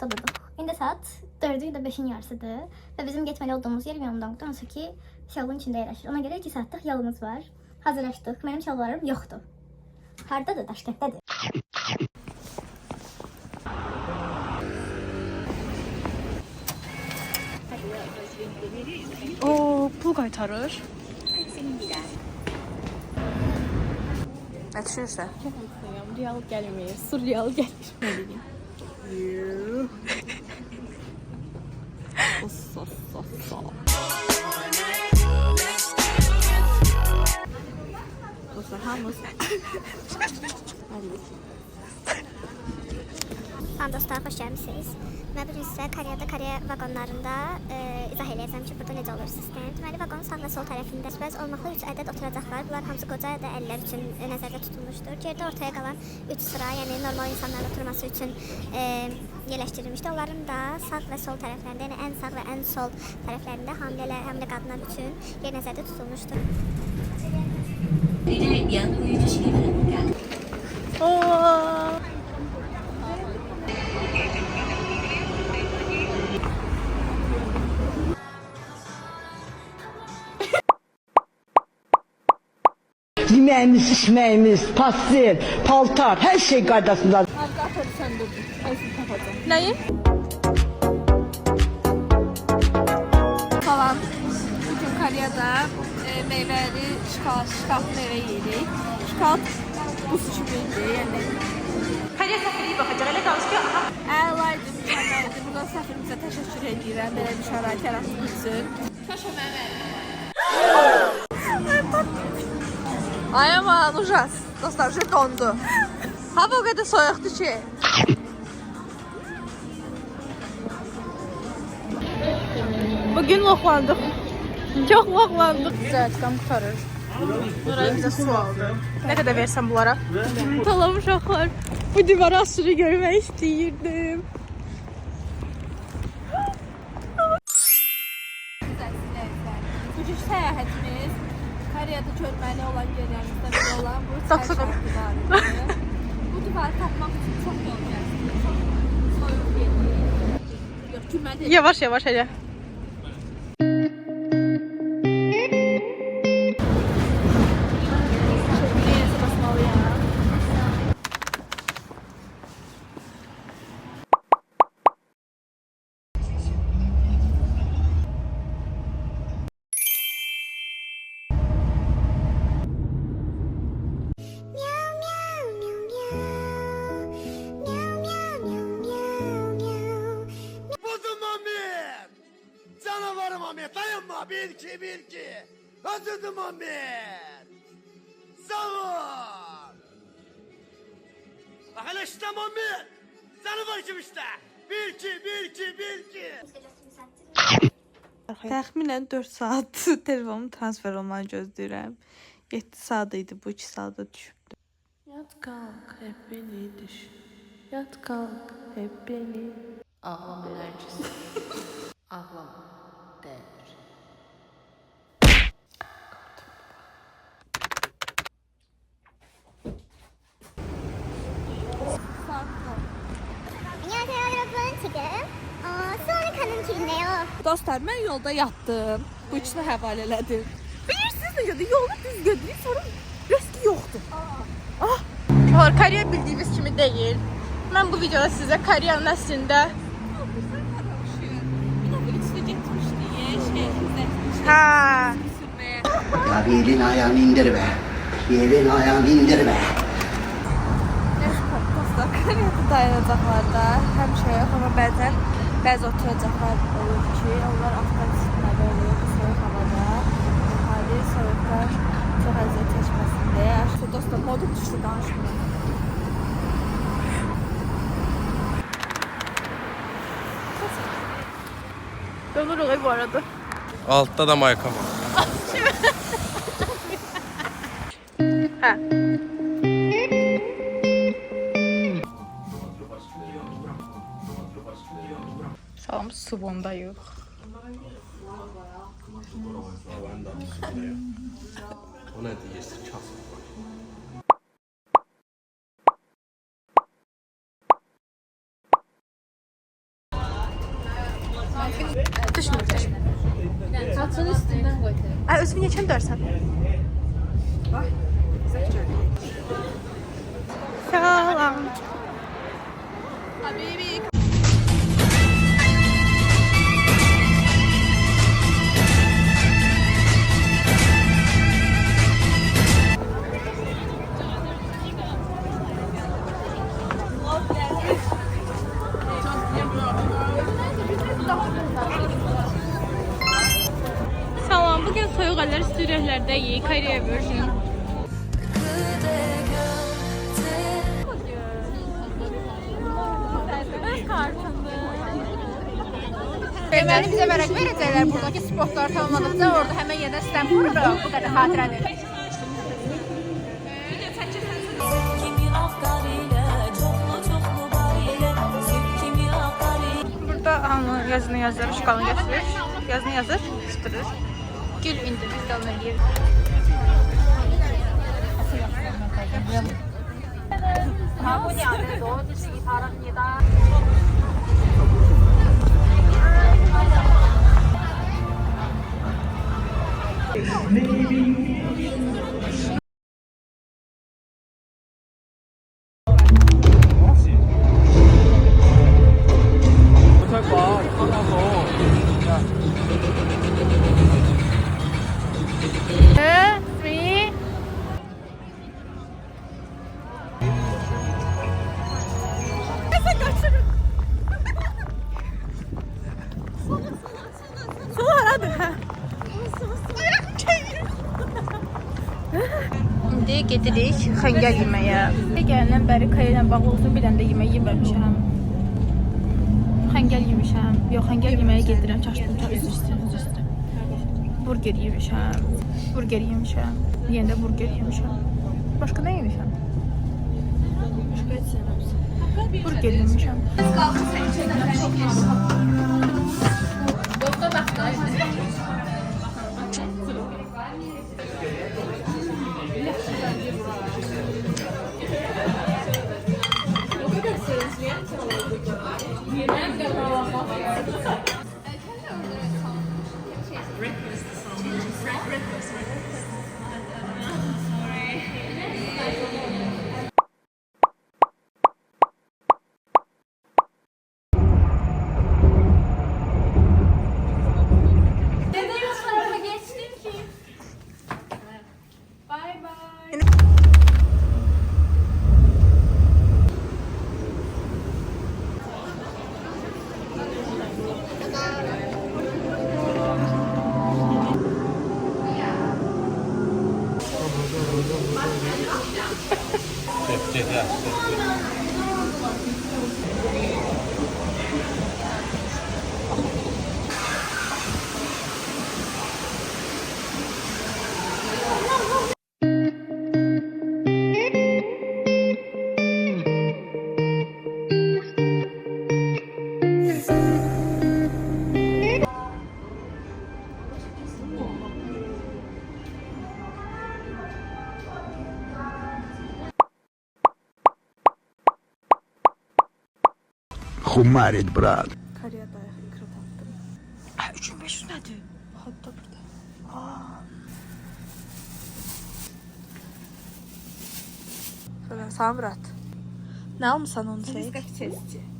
vaxta durduq. İndi saat 4-ü ya da 5-in yarısıdır və bizim getməli olduğumuz yer Myeongdongdur, hansı ki Seulun içində yerləşir. Ona görə 2 saatlıq yolumuz var. Hazırlaşdıq. Mənim şalvarım yoxdur. Hardadır? Daşkətdədir. Oo, pul qaytarır. Nə düşünürsən? Real gəlmir, surreal gəlir. Nə deyim? Dostlar, hamımız Salam dostlar, xoş gəlmisiniz. Mən bugün sizə Koreya vaqonlarında izah edəcəm ki, burada necə olur sistem. Deməli, vaqonun sağ və sol tərəfində bəz olmaqla 3 ədəd oturacaqlar. Bunlar hamısı qoca ya da əllər üçün nəzərdə tutulmuşdur. Geridə ortaya qalan 3 sıra, yəni normal insanların oturması üçün yerləşdirilmişdir. Onların da sağ və sol tərəflərində, yəni ən sağ və ən sol tərəflərində hamilə qadınlar üçün yer nəzərdə tutulmuşdur. Yeməyimiz, içməyimiz, pastel, paltar, hər şey qaydasındadır. Qatarı sən durdun. Mən sizi tapacağım. Nəyi? Salam. Bugün Koreyada meyvəli şokolad meyvə yeyirik. Şokolad buz kimidir, yəni. Koreya səfirliyi baxacaq, elə qalmış ki, Əlaydı, mükəmməldir. Buradan səfirimizə təşəkkür edirəm belə bir şərait yaratdığınız üçün. Kaşa məmə. ay aman, ужас. Dostlar, şu dondu. Hava o qədər soyuqdur ki. Bugün loxlandıq. Çox loxlandıq. Güzel, qan qurtarır. Nurayı bizə su aldı. Nə qədər versən bunlara? Salam uşaqlar. Bu divara aşırı görmək istəyirdim. Bugün səyahətimiz Koreyada görməli olan yerlərimizdən biri olan bu Çox çay divarıdır. Bu divarı tapmaq üçün çox yol gəzdik. Çox soyuq yerdir. Yox, gülməli deyil. Yavaş yavaş elə. Neyəsə basmalıyam. Buldum Amir! Canavarım Amir! Dayanma! Bir iki, bir iki! Öldürdüm Amir! Sağ ol! Bak hele işte Amir! Canavar kim işte! Bir iki, bir iki, bir iki! Təxminən 4 saat telefonum transfer olmanı gözləyirəm. 7 saat idi, bu 2 saata düşübdü. Yat kalk hep beni düşün. Yat kalk hep beni. Ağlama Nergis. Ağlama. Değer. 안녕하세요 여러분. 지금 수원에 가는 길인데요. Dostlar, mən yolda yatdım. Bu ikisini həvalə elədim. Bilirsiniz necədir? Yolu düz gedirik, sonra rəski yoxdur. Koreya bildiyimiz kimi deyil. Mən bu videoda sizə Koreyanın əslində ha, Ya bir elin ayağını indir be! Bir elin ayağını indir be! dostlar, Koreyada dayanacaqlarda həmişə yox, amma bəzi oturacaqlar olur ki, onlar avtomatikləri olur bu soyuq havada. Hali soyuqlar çox əziyyət çəkməsin deyə. Dostlar, modum düşdü danışmıram. Dönürük bu arada. Altta da mayka var. Hə. Salam, Suvondayıq. O ne diyesi kasım. Düşmür. Saçını üstündən qoy. Özümü neçən dörsən? Salam. Habibi. Salam, bugün soyuq əllər istəyirəklərdəyik. Koreya version. Deməli bizə vərəq verəcəklər buradakı sportları tamamladıqca orada həmən yerdə sistem qururuq bu qədər xatirədir. Burada hamı yazını yazır, şokolunu götürür. Yazını yazır, tutturur. Gül indi, biz də onu eləyir. İndi gedirik xəngəl yeməyə. Gələndən bəri Koreya ilə bağlı olsun, bir dənə də yemək yeməmişəm. Xəngəl yemişəm. Yox, xəngəl yeməyə gedirəm. Çaşdım, üzr istəyirəm. Burger yemişəm. Burger yemişəm. Yenə də burger yemişəm. Başqa nə yemişəm? Başqa heç yeməmişəm. Burger yemişəm. Xumarit brat. Koreya dayaq ikra tapdım. 3500 nədir? Hatta burada. Salam Murat. Nə almısan onu şey? Çesçi.